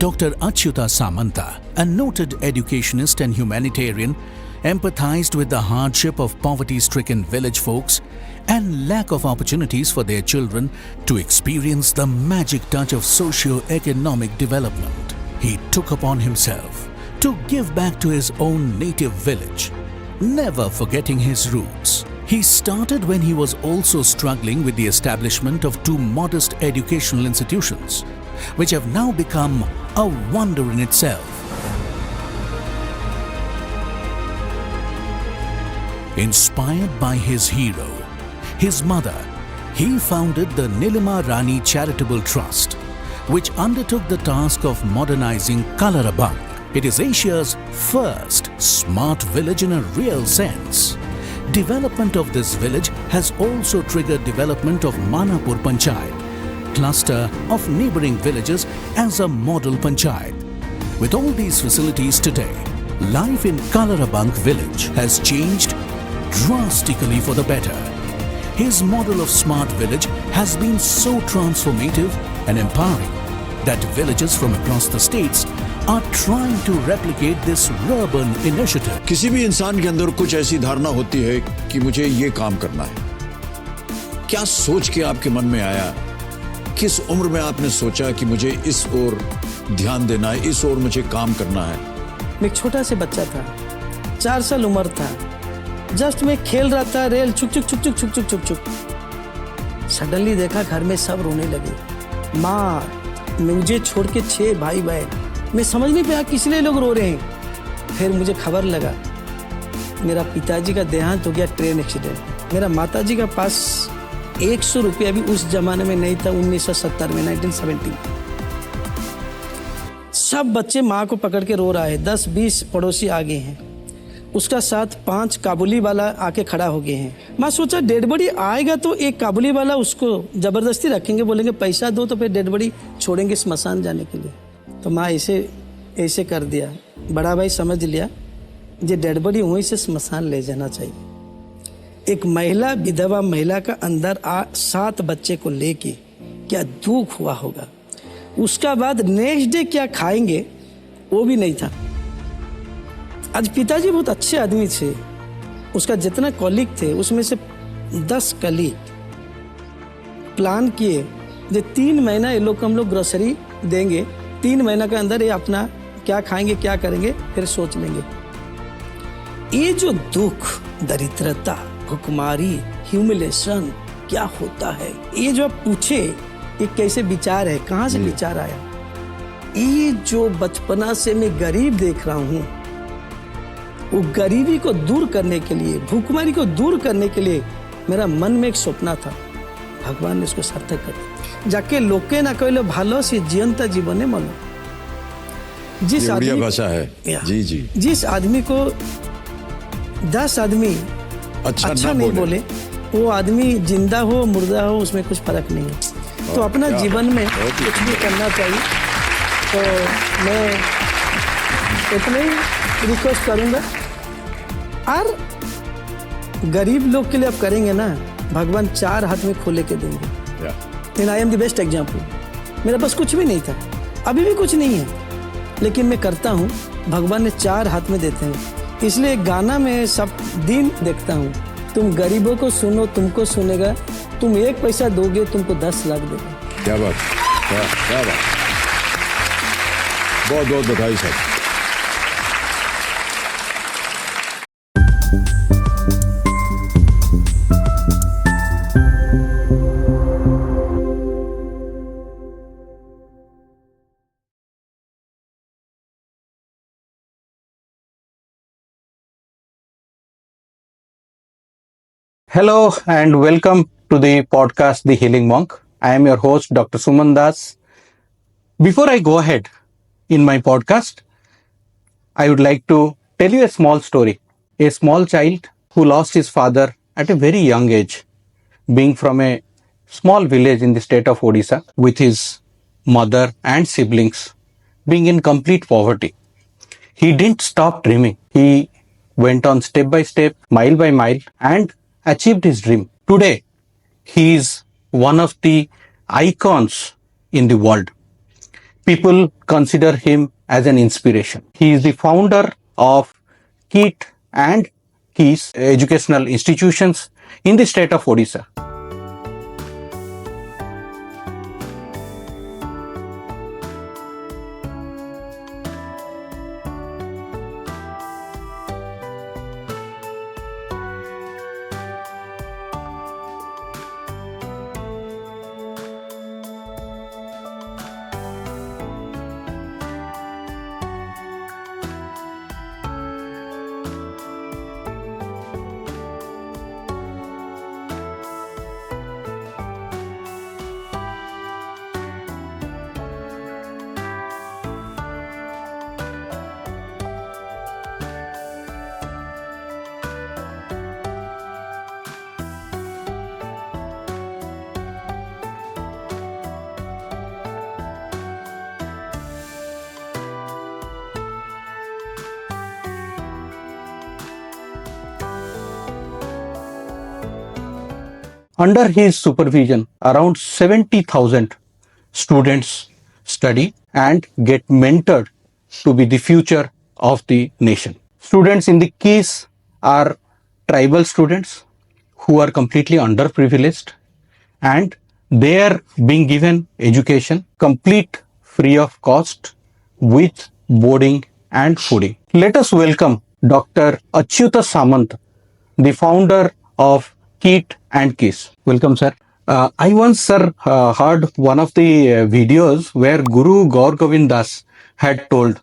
Dr. Achyuta Samanta, a noted educationist and humanitarian, empathized with the hardship of poverty-stricken village folks and lack of opportunities for their children to experience the magic touch of socio-economic development. He took upon himself to give back to his own native village, never forgetting his roots. He started when he was also struggling with the establishment of two modest educational institutions, which have now become a wonder in itself. Inspired by his hero, his mother, he founded the Nilima Rani Charitable Trust, which undertook the task of modernizing Kalarabang. It is Asia's first smart village in a real sense. Development of this village has also triggered development of Manapur Panchayat, cluster of neighboring villages as a model panchayat. With all these facilities today, life in Kalarabang village has changed drastically for the better. His model of smart village has been so transformative and empowering that villages from across the states are trying to replicate this urban initiative. किसी भी इंसान के अंदर कुछ ऐसी धारणा होती है कि मुझे ये काम करना है। क्या सोच के आपके मन में आया? किस उम्र में आपने सोचा कि मुझे इस ओर ध्यान देना है, इस ओर मुझे काम करना है? मैं एक छोटा से बच्चा था, 4 साल उम्र था। जस्ट मैं खेल रहा था, रेल चुक चुक चुक चुक चुक चुक चुक चुक। सडनली देखा घर में सब रोने लगे। माँ, मुझे छोड़ के 6 भाई बहन। मैं समझ नहीं पाया किस लिए लोग रो रहे हैं। फिर मुझे खबर लगा मेरा पिताजी का देहांत हो गया ट्रेन एक्सीडेंट। मेरा माताजी का पास 100 रुपया भी उस जमाने में नहीं था, 1970 में, 1970। सब बच्चे माँ को पकड़ के रो रहा है। 10-20 पड़ोसी आगे हैं, उसका साथ 5 काबुली वाला आके खड़ा हो गए हैं। मैं सोचा डेड बॉडी आएगा तो एक काबुली वाला उसको जबरदस्ती रखेंगे, बोलेंगे पैसा दो तो फिर डेड बॉडी छोड़ेंगे स्मशान जाने के लिए। तो माँ ऐसे कर दिया। बड़ा भाई समझ लिया ये डेड बॉडी वहीं से स्मशान ले जाना चाहिए। एक महिला, विधवा महिला का अंदर 7 बच्चे को लेके क्या दुख हुआ होगा। उसका बाद नेक्स्ट डे क्या खाएंगे वो भी नहीं था। आज पिताजी बहुत अच्छे आदमी थे, उसका जितना कॉलीग थे उसमें से 10 कलीग प्लान किए जो 3 महीना ये लोग को हम लोग ग्रोसरी देंगे, 3 महीना के अंदर ये अपना क्या खाएंगे क्या करेंगे फिर सोच लेंगे। ये जो दुख, दरिद्रता, भुखमारी, ह्यूमिलेशन क्या होता है, ये जो आप पूछे ये कैसे विचार है, कहाँ से विचार आया, ये जो बचपना से मैं गरीब देख रहा हूँ, वो गरीबी को दूर करने के लिए, भूखमरी को दूर करने के लिए मेरा मन में एक सपना था। भगवान ने उसको सार्थक कर दिया। जाके लोके ना कहलो भालो से जीवंता जीवने मनो। जिस आदमी भाषा है जी जिस आदमी को 10 आदमी अच्छा नहीं बोले, वो आदमी जिंदा हो मुर्दा हो उसमें कुछ फर्क नहीं है। तो अपना जीवन में कुछ भी करना चाहिए। तो मैं इतना ही रिक्वेस्ट करूँगा। और गरीब लोग के लिए आप करेंगे ना, भगवान 4 हाथ में खोले के देंगे। And I am the best example. मेरा पास कुछ भी नहीं था, अभी भी कुछ नहीं है, लेकिन मैं करता हूँ। भगवान ने 4 हाथ में देते हैं। इसलिए गाना में सब दिन देखता हूँ, तुम गरीबों को सुनो तुमको सुनेगा, तुम 1 पैसा दोगे तुमको 10 लाख देगा। क्या बात, क्या बात, बहुत बहुत बधाई साहब। Hello and welcome to the podcast The Healing Monk. I am your host Dr. Suman. Before I go ahead in my podcast, I would like to tell you a small story. A small child who lost his father at a very young age, being from a small village in the state of Odisha, with his mother and siblings being in complete poverty. He didn't stop dreaming. He went on step by step, mile by mile, and achieved his dream. Today, he is one of the icons in the world. people consider him as an inspiration. He is the founder of KIIT and KISS educational institutions in the state of Odisha. Under his supervision, around 70,000 students study and get mentored to be the future of the nation. Students in the KISS are tribal students who are completely underprivileged, and they are being given education complete free of cost with boarding and fooding. Let us welcome Dr. Achyuta Samant, the founder of KIIT and KISS. Welcome, sir. I once, sir, heard one of the videos where Guru Gaur Govind Das had told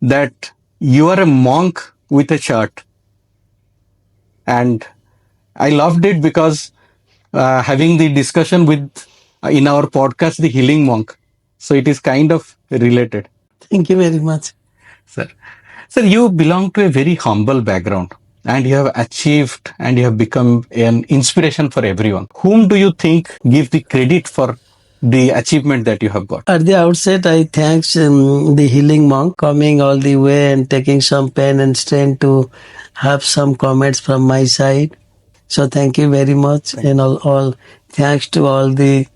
that you are a monk with a shirt. And I loved it because having the discussion with in our podcast, The Healing Monk. So it is kind of related. Thank you very much. Sir. Sir, you belong to a very humble background and you have achieved and you have become an inspiration for everyone. Whom do you think give the credit for the achievement that you have got? At the outset, I thanks the healing monk coming all the way and taking some pen and strength to have some comments from my side. So thank you very much, and all thanks to all the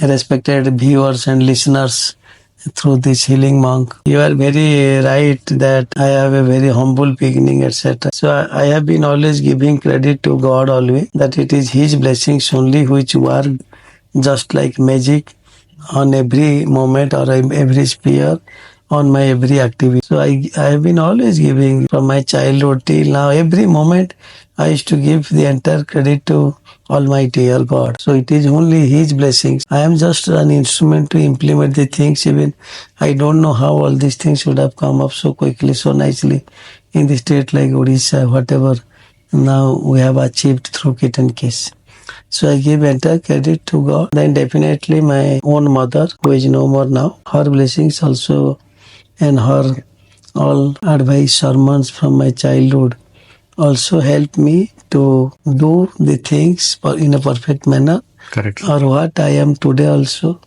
respected viewers and listeners through this healing monk. You are very right that I have a very humble beginning, etc. So I have been always giving credit to God always, that it is His blessings only which work just like magic on every moment or every sphere, on my every activity. So I have been always giving from my childhood till now. Every moment I used to give the entire credit to Almighty or God. So it is only His blessings. I am just an instrument to implement the things. Even I don't know how all these things would have come up so quickly, so nicely in the state like Odisha, whatever now we have achieved through KIIT and KISS. So I give entire credit to God. Then definitely my own mother, who is no more now, her blessings also, and her all advice, sermons from my childhood also helped me to do the things in a perfect manner. Correct. Or what I am today also.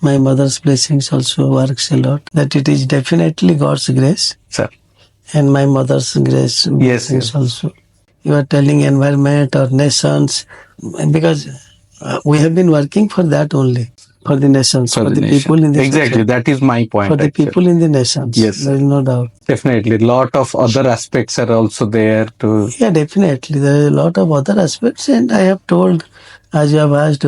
My mother's blessings also works a lot. That it is definitely God's grace. Sir. And my mother's grace blessings also. You are telling environment or nations, because we have been working for that only, for the nations, for the people in the Exactly, society. that is my point. For the people in the nations. Yes. There is no doubt. Definitely. A lot of other aspects are also there to... Yeah, definitely. There is a lot of other aspects, and I have told, as you have asked,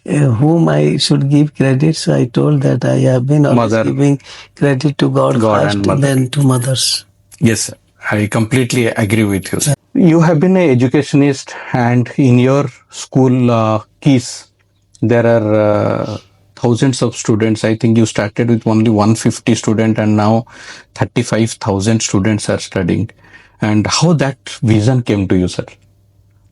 whom I should give credit. So I told that I have been always giving credit to God first and then to mothers. Yes, sir. I completely agree with you. You have been an educationist, and in your school, KISS, there are thousands of students. I think you started with only 150 students and now 35,000 students are studying. And how that vision came to you, sir?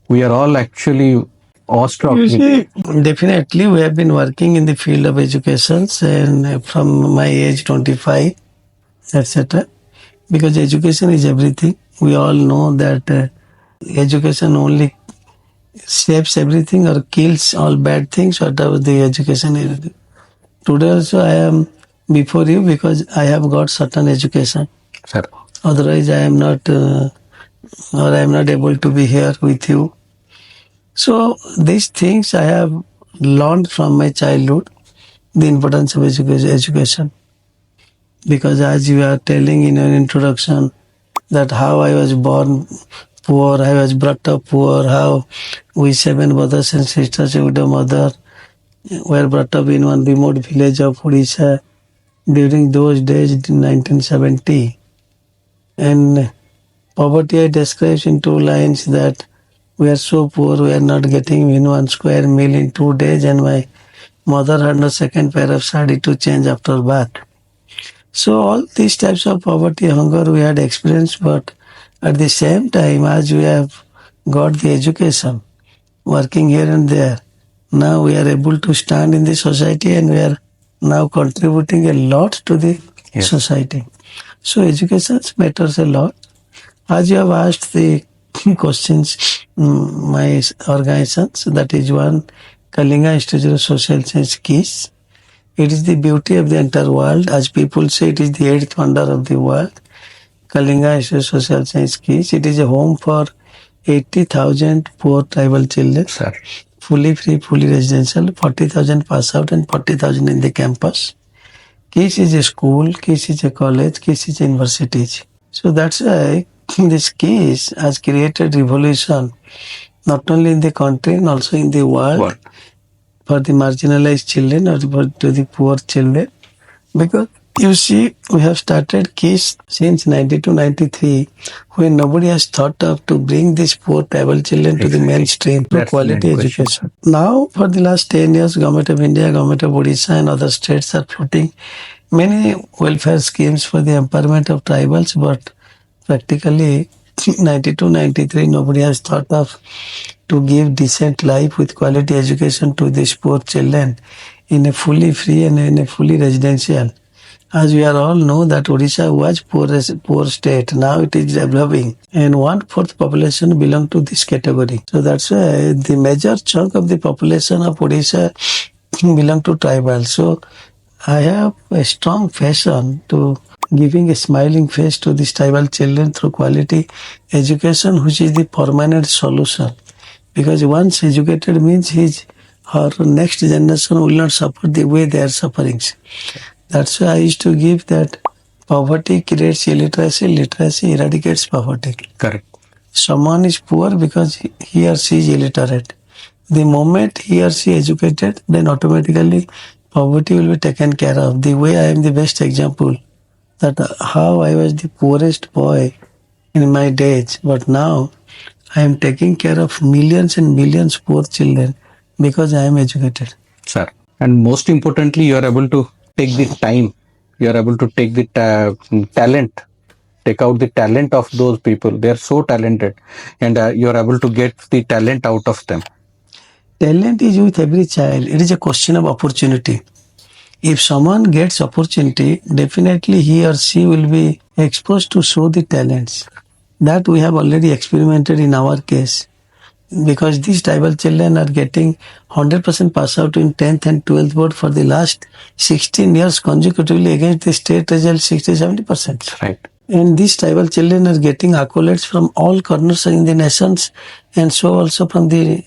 We are all actually awestruck. Definitely, we have been working in the field of education and from my age 25, etc. Because education is everything. We all know that education only saves everything or kills all bad things, whatever the education is. Today also I am before you because I have got certain education. Sir. Otherwise I am not or I am not able to be here with you. So these things I have learned from my childhood, the importance of education. Because as you are telling in your introduction that how I was born poor, I was brought up poor, how we 7 brothers and sisters with a mother were brought up in one remote village of Odisha during those days in 1970. And poverty I describes in 2 lines that we are so poor, we are not getting even 1 square meal in 2 days, and my mother had no second pair of sari to change after bath. So all these types of poverty, hunger we had experienced, but at the same time, as we have got the education, working here and there, now we are able to stand in the society and we are now contributing a lot to the society. So education matters a lot. As you have asked the questions, my organizations, that is one, Kalinga Institute of Social Science, KISS. It is the beauty of the entire world. As people say, it is the 8th wonder of the world. Kalinga Institute of Social Science, KISS. It is a home for 80,000 poor tribal children. Sir. Fully free, fully residential, 40,000 pass out and 40,000 in the campus. KISS is a school, KISS is a college, KISS is a university. So that's why this KISS has created revolution, not only in the country and also in the world. For the marginalized children or to the poor children. Because you see, we have started KISS since 92-93 when nobody has thought of to bring these poor tribal children to the mainstream to quality education. Now, for the last 10 years, Government of India, Government of Odisha and other states are floating many welfare schemes for the empowerment of tribals, but practically 92-93 nobody has thought of to give decent life with quality education to these poor children in a fully free and in a fully residential. As we are all know that Odisha was poor state, now it is developing, and 1/4 population belong to this category. So that's why the major chunk of the population of Odisha belong to tribal. So I have a strong passion to giving a smiling face to these tribal children through quality education, which is the permanent solution. Because once educated means her next generation will not suffer the way they are suffering. That's why I used to give that poverty creates illiteracy, literacy eradicates poverty. Correct. Someone is poor because he or she is illiterate. The moment he or she is educated, then automatically poverty will be taken care of. The way I am the best example that how I was the poorest boy in my days, but now I am taking care of millions and millions poor children because I am educated. Sir. And most importantly, you are able to take the time, you are able to take the talent, take out the talent of those people. They are so talented, and you are able to get the talent out of them. Talent is with every child. It is a question of opportunity. If someone gets opportunity, definitely he or she will be exposed to show the talents. That we have already experimented in our case. Because these tribal children are getting 100% pass out in 10th and 12th board for the last 16 years consecutively against the state result 60-70%. Right. And these tribal children are getting accolades from all corners in the nations and so also from the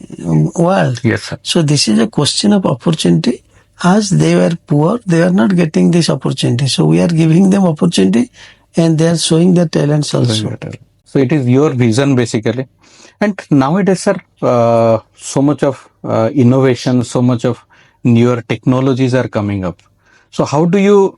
world. Yes, sir. So this is a question of opportunity. As they were poor, they are not getting this opportunity. So we are giving them opportunity and they are showing their talents also. So it is your vision basically. And nowadays, sir, so much of innovation, so much of newer technologies are coming up. So how do you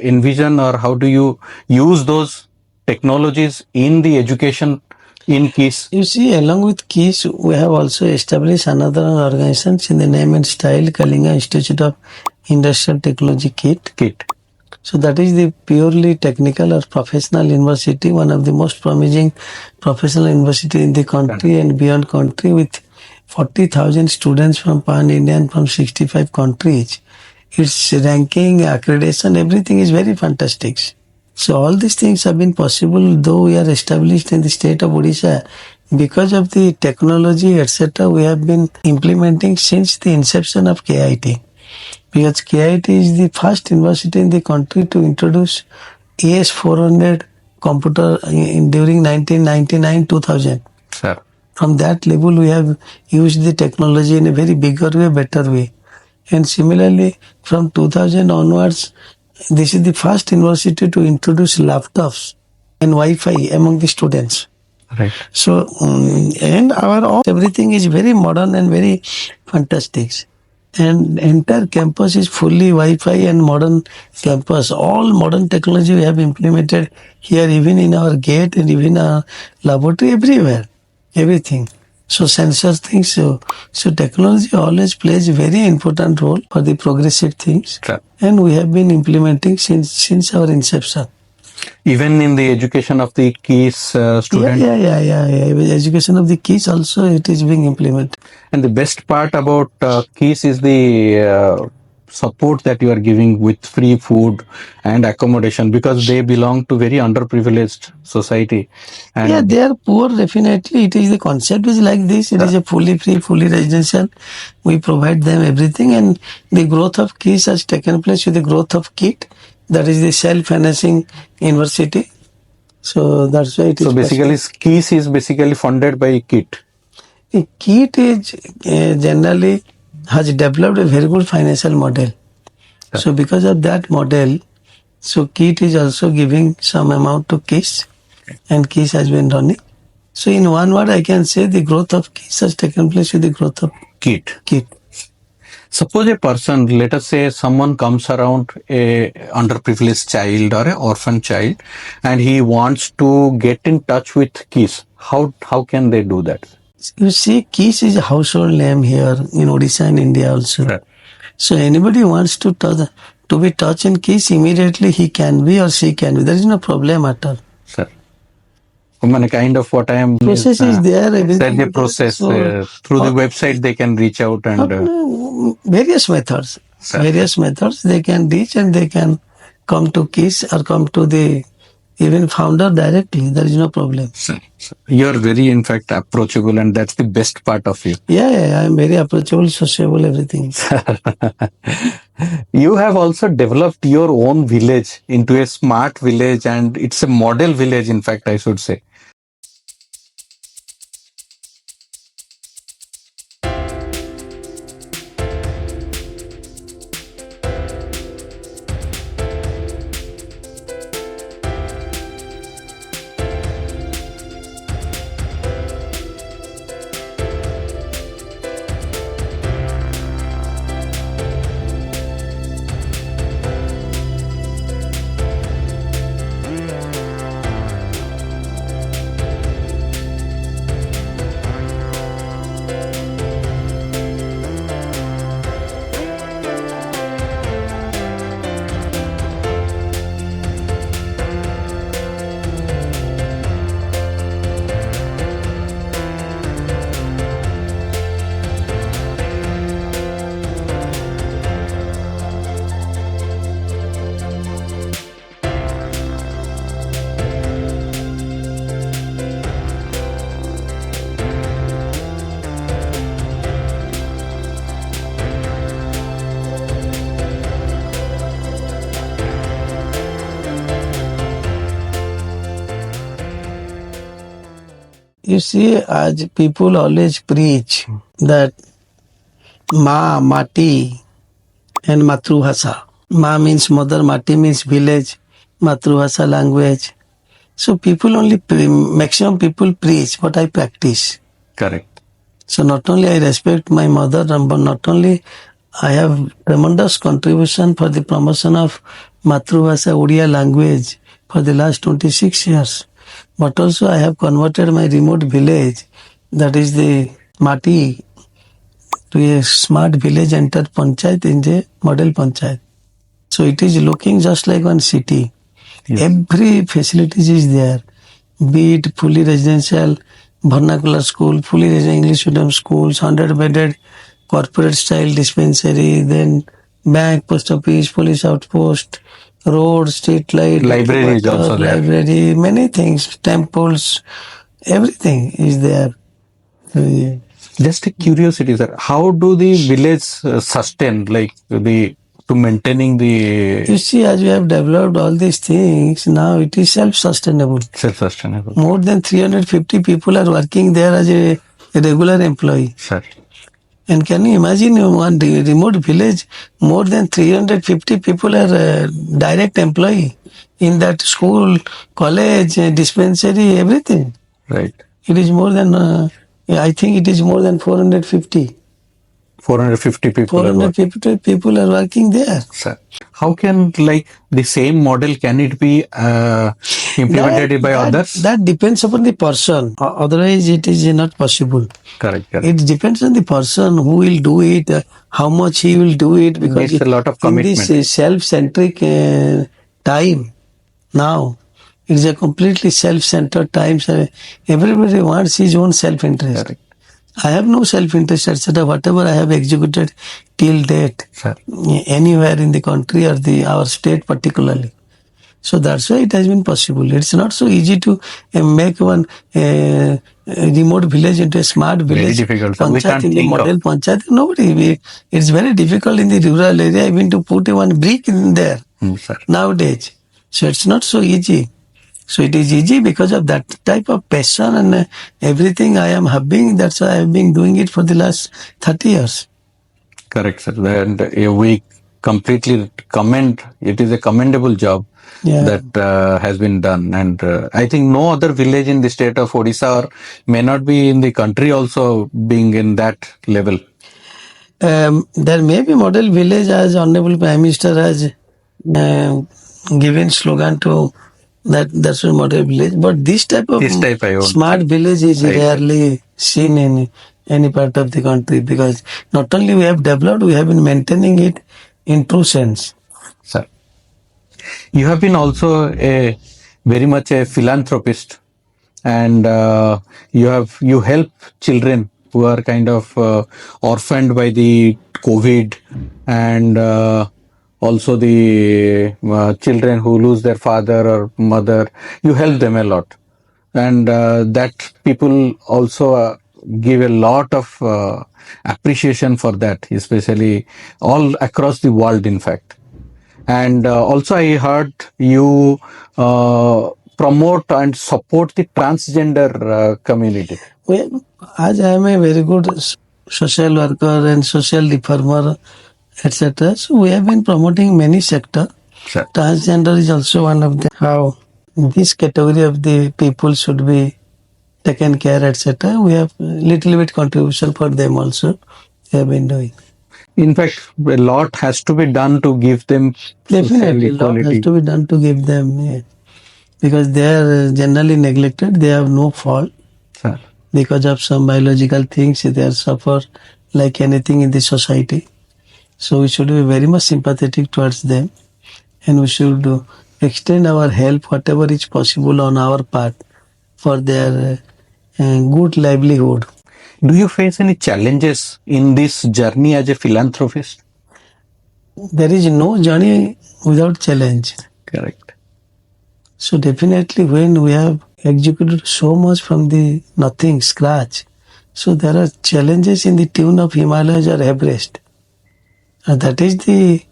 envision or how do you use those technologies in the education in KISS? You see, along with KISS, we have also established another organization in the name and style, Kalinga Institute of Industrial Technology, KIIT. KIIT. So that is the purely technical or professional university, one of the most promising professional university in the country and beyond country, with 40,000 students from pan-India and from 65 countries. Its ranking, accreditation, everything is very fantastic. So all these things have been possible, though we are established in the state of Odisha. Because of the technology, etc., we have been implementing since the inception of KIIT. Because KIIT is the first university in the country to introduce AS400 computer during 1999-2000. Sir. From that level, we have used the technology in a very bigger way, better way. And similarly, from 2000 onwards, this is the first university to introduce laptops and Wi-Fi among the students. Right. So, and everything is very modern and very fantastic. And entire campus is fully Wi-Fi and modern campus. All modern technology we have implemented here, even in our gate and even our laboratory, everywhere, everything. So sensors things. So technology always plays a very important role for the progressive things. Sure. And we have been implementing since our inception. Even in the education of the KISS student. Yeah. With education of the kids also it is being implemented. And the best part about KISS is the support that you are giving with free food and accommodation, because they belong to very underprivileged society. And Yeah, they are poor, definitely. It is the concept is like this. It is a fully free, fully residential. We provide them everything, and the growth of KISS has taken place with the growth of KIIT. That is the self-financing university. So that's why it is. So basically, KISS is basically funded by KIIT. KIIT is generally has developed a very good financial model. Yeah. So because of that model, so KIIT is also giving some amount to KISS, and KISS has been running. So in one word, I can say the growth of KISS has taken place with the growth of KIIT. KIIT. Suppose a person, let us say someone comes around a underprivileged child or an orphan child, and he wants to get in touch with KISS. How can they do that? You see, KISS is a household name here in Odisha and India also. Right. So anybody wants to be touched in KISS, immediately he can be or she can be. There is no problem at all. Sir. Kind of what I am. Process is there. There's a process. So, through the website, they can reach out and. Various methods. Sir. Various methods they can reach, and they can come to KISS or come to the even founder directly. There is no problem. Sir. You're very, in fact, approachable, and that's the best part of you. Yeah, I'm very approachable, sociable, everything. You have also developed your own village into a smart village, and it's a model village, in fact, I should say. You see, as people always preach that Mati and Matrubhasha. Ma means mother, Mati means village, Matrubhasha language. So people only, maximum people preach, but I practice. Correct. So not only I respect my mother, but not only I have tremendous contribution for the promotion of Matrubhasha Odia language for the last 26 years. But also I have converted my remote village, that is the Mati, to a smart village entered panchayat in the model panchayat. So it is looking just like one city. Yes. Every facilities is there, be it fully residential, vernacular school, fully residential English medium schools, 100-bedded corporate style dispensary, then bank, post office, police outpost, road, street light, Library is also there. library, many things, temples, everything is there. So, yeah. Just a curiosity, sir. How do the village sustain, like to maintaining the You see, as we have developed all these things, now it is self-sustainable. self-sustainable? More than 350 people are working there as a regular employee. Sir. And can you imagine one remote village, more than 350 people are direct employee in that school, college, dispensary, everything. Right. It is more than, I think it is more than 450. 450 people are working. 450 people are working there. Sir, how can like the same model can it be implemented by others? That depends upon the person. Otherwise, it is not possible. Correct. It depends on the person who will do it, how much he will do it. Because Needs a lot of in commitment. this self-centric time now, it is a completely self-centered time. So everybody wants his own self-interest. Correct. I have no self-interest, etc. Whatever I have executed till date, Sir. anywhere in the country or our state particularly. So that's why it has been possible. It's not so easy to make one remote village into a smart village. Very difficult. So we can't in the think model of. Panchayat, nobody. It's very difficult in the rural area even to put one brick in there Sir. nowadays. So it's not so easy. So it is easy because of that type of passion and everything I am having. That's why I have been doing it for the last 30 years. Correct, sir. And we completely commend. It is a commendable job that has been done, and I think no other village in the state of Odisha or may not be in the country also being in that level. There may be model village as Honorable Prime Minister has given slogan to that's a model village, but this type of smart village is rarely seen in any part of the country, because not only we have developed, we have been maintaining it in true sense. Sir, you have been also very much a philanthropist, and you help children who are kind of orphaned by the COVID, and also the children who lose their father or mother. You help them a lot, and that people also give a lot of appreciation for that, especially all across the world, in fact. And also I heard you promote and support the transgender community. Well, as I am a very good social worker and social reformer, etc., so we have been promoting many sectors. Sure. Transgender is also one of them. How this category of the people should be taken care, etc. We have little bit contribution for them also. We have been doing. In fact, a lot has to be done to give them definitely a lot has to be done to give them, because they are generally neglected. They have no fault. Sir. Because of some biological things, they are suffer like anything in the society. So we should be very much sympathetic towards them, and we should extend our help whatever is possible on our part for their good livelihood. Do you face any challenges in this journey as a philanthropist? There is no journey without challenge. Correct. So definitely when we have executed so much from the nothing, scratch, so there are challenges in the tune of Himalayas or Everest. And that is the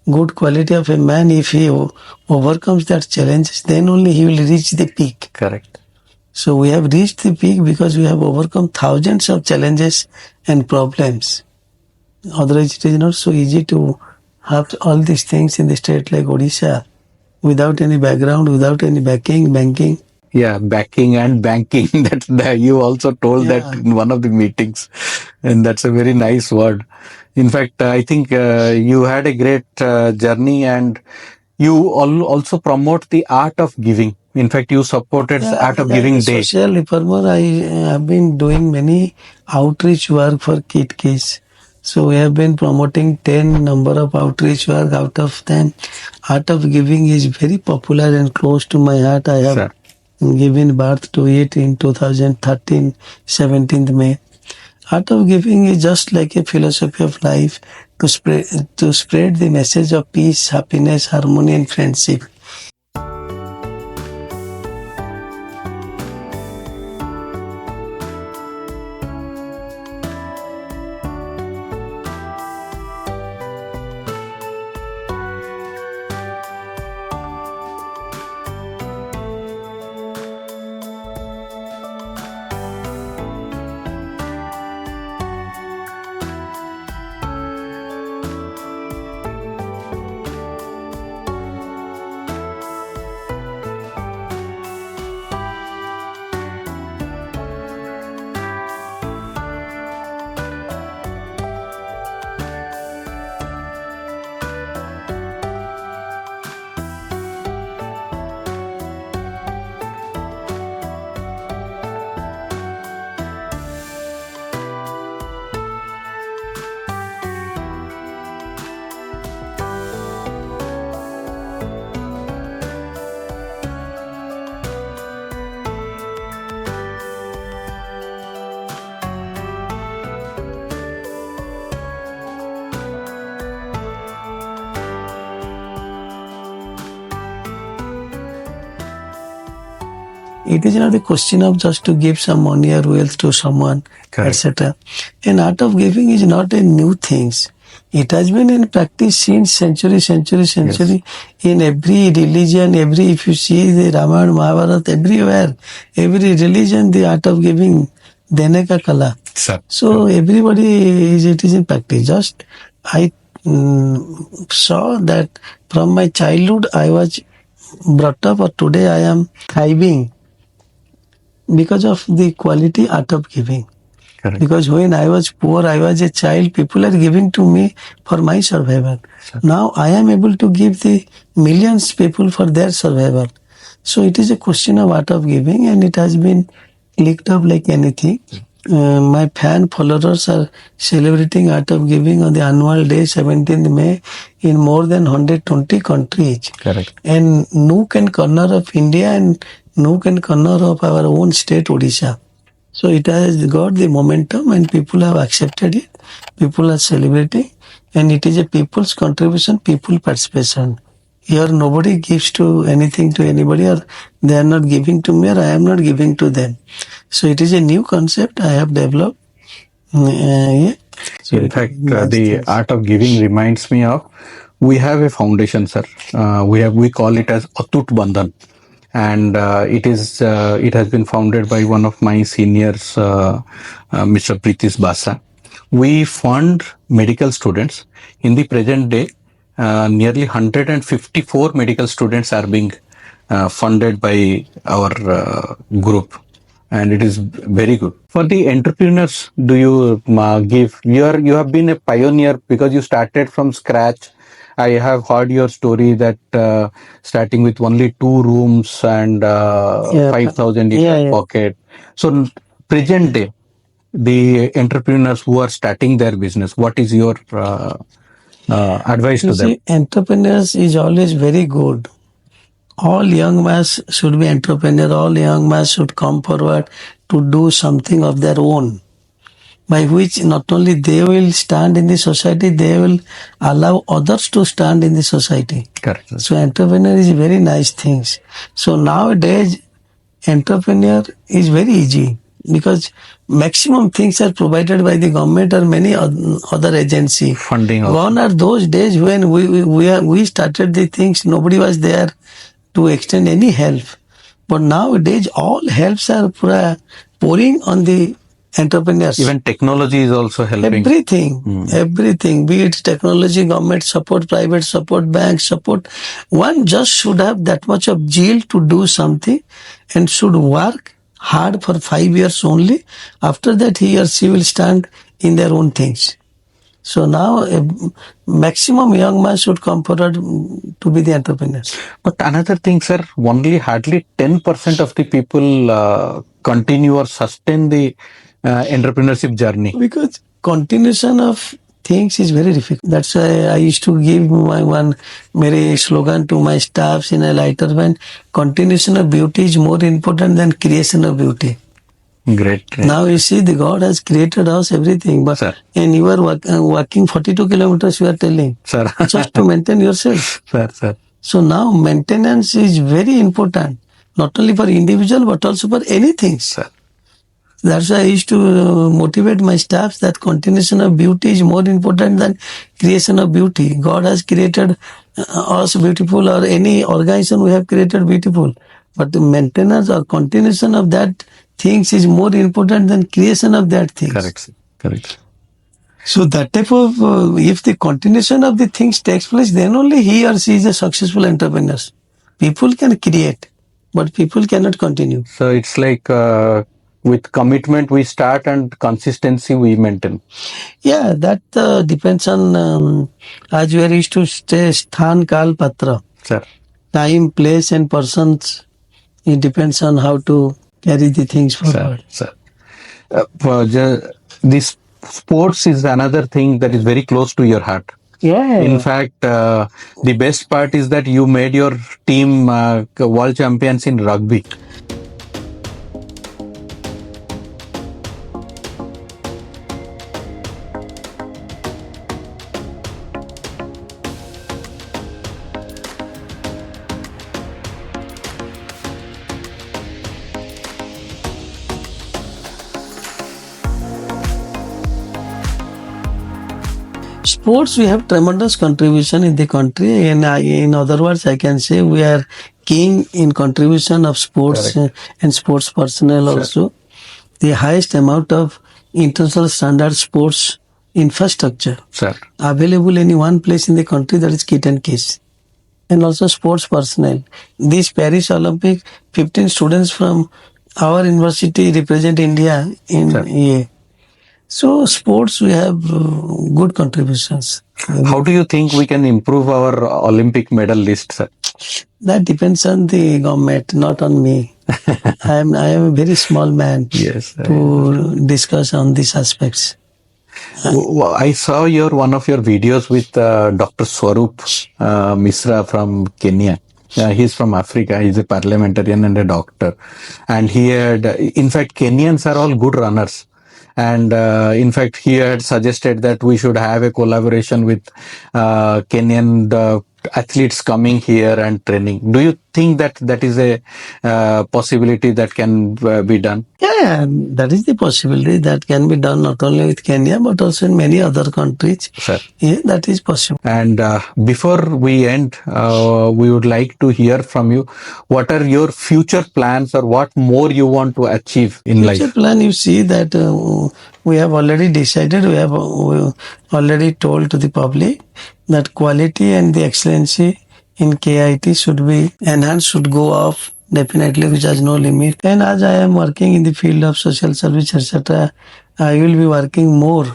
good quality of a man. If he overcomes that challenges, then only he will reach the peak. Correct. So we have reached the peak because we have overcome thousands of challenges and problems. Otherwise, it is not so easy to have all these things in the state like Odisha without any background, without any banking. Yeah, backing and banking. That you also told that in one of the meetings, and that's a very nice word. In fact, I think you had a great journey, and you also promote the art of giving. In fact, you supported the Art of Giving Day. Social reformer, I have been doing many outreach work for KIIT KISS. So we have been promoting 10 number of outreach work. Out of them, Art of Giving is very popular and close to my heart. I have given birth to it in 2013, 17th May. Art of Giving is just like a philosophy of life to spread the message of peace, happiness, harmony and friendship. It is not a question of just to give some money or wealth to someone, Correct. etc. An art of giving is not a new thing. It has been in practice since century. In every religion, if you see the Ramayana, Mahabharata, everywhere, every religion, the art of giving, dene ka kala. Sir. So everybody it is in practice. Just I saw that from my childhood I was brought up, or today I am thriving because of the quality art of giving. Correct. Because when I was poor, I was a child, people are giving to me for my survival. Sure. Now I am able to give the millions people for their survival. So it is a question of art of giving, and it has been clicked up like anything. My fan followers are celebrating art of giving on the annual day 17th May in more than 120 countries. Correct. And nook and corner of India and nook and corner of our own state, Odisha. So it has got the momentum and people have accepted it. People are celebrating, and it is a people's contribution, people participation. Here nobody gives to anything to anybody, or they are not giving to me, or I am not giving to them. So it is a new concept I have developed. Yeah. So In fact, the art of giving reminds me of, we have a foundation, sir. We call it as Achyut Bandhan, and it has been founded by one of my seniors, Mr. Pritish Basa. We fund medical students. In the present day, nearly 154 medical students are being funded by our group, and it is very good. For the entrepreneurs, do you give? You have been a pioneer because you started from scratch. I have heard your story that starting with only 2 rooms and 5,000 in your pocket. So present day, the entrepreneurs who are starting their business, what is your advice to them? Entrepreneurs is always very good. All young men should be entrepreneur. All young men should come forward to do something of their own, by which not only they will stand in the society, they will allow others to stand in the society. Correct. So entrepreneur is a very nice thing. So nowadays, entrepreneur is very easy because maximum things are provided by the government or many other agency. Funding also. Gone are those days when we started the things, nobody was there to extend any help. But nowadays, all helps are pouring on the entrepreneurs. Even technology is also helping. Everything, be it technology, government support, private support, bank support. One just should have that much of zeal to do something and should work hard for 5 years only. After that, he or she will stand in their own things. So now, maximum young man should come forward to be the entrepreneurs. But another thing, sir, only hardly 10% of the people continue or sustain the entrepreneurship journey. Because continuation of things is very difficult. That's why I used to give my mere slogan to my staffs in a lighter vein. Continuation of beauty is more important than creation of beauty. Great. Now you see, the God has created us everything, but and you are walking 42 kilometers, you are telling, sir, just to maintain yourself. Sir. So now maintenance is very important, not only for individual but also for anything. Sir. That's why I used to motivate my staffs that continuation of beauty is more important than creation of beauty. God has created us beautiful, or any organization we have created beautiful. But the maintenance or continuation of that things is more important than creation of that things. Correct. So that type of, if the continuation of the things takes place, then only he or she is a successful entrepreneur. People can create, but people cannot continue. So it's like with commitment we start and consistency we maintain. Yeah, that depends on, as we are used to say, sthan, kal, patra. Sir. Time, place and persons, it depends on how to carry the things forward. Sir. This sports is another thing that is very close to your heart. Yeah. In fact, the best part is that you made your team world champions in rugby. Sports, we have tremendous contribution in the country, and in other words, I can say we are king in contribution of sports and sports personnel also. The highest amount of international standard sports infrastructure available in one place in the country, that is KIIT and KISS. And also sports personnel. This Paris Olympic, 15 students from our university represent India in EA. So sports, we have good contributions. How do you think we can improve our Olympic medal list, sir? That depends on the government, not on me. I am a very small man to discuss on these aspects. I saw one of your videos with Dr. Swarup Misra from Kenya. He's from Africa. He's a parliamentarian and a doctor. And he had, in fact, Kenyans are all good runners. And in fact, he had suggested that we should have a collaboration with Kenyan athletes coming here and training. Do you think that is a possibility that can be done? Yeah, that is the possibility that can be done not only with Kenya but also in many other countries. Sir. Yeah, that is possible. And before we end, we would like to hear from you. What are your future plans, or what more you want to achieve in life? Future plan, you see that we have already decided, we have already told to the public that quality and the excellency in KIT should be enhanced, should go off definitely, which has no limit. And as I am working in the field of social service, etc., I will be working more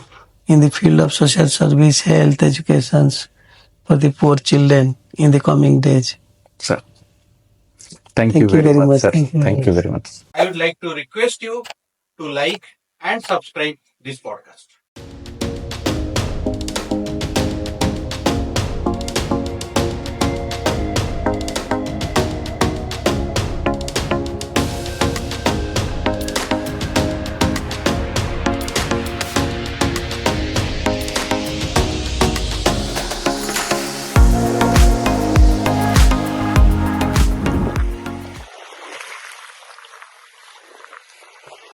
in the field of social service, health, education for the poor children in the coming days. Sir, thank you very much, sir. Thank you very much. I would like to request you to like and subscribe this podcast.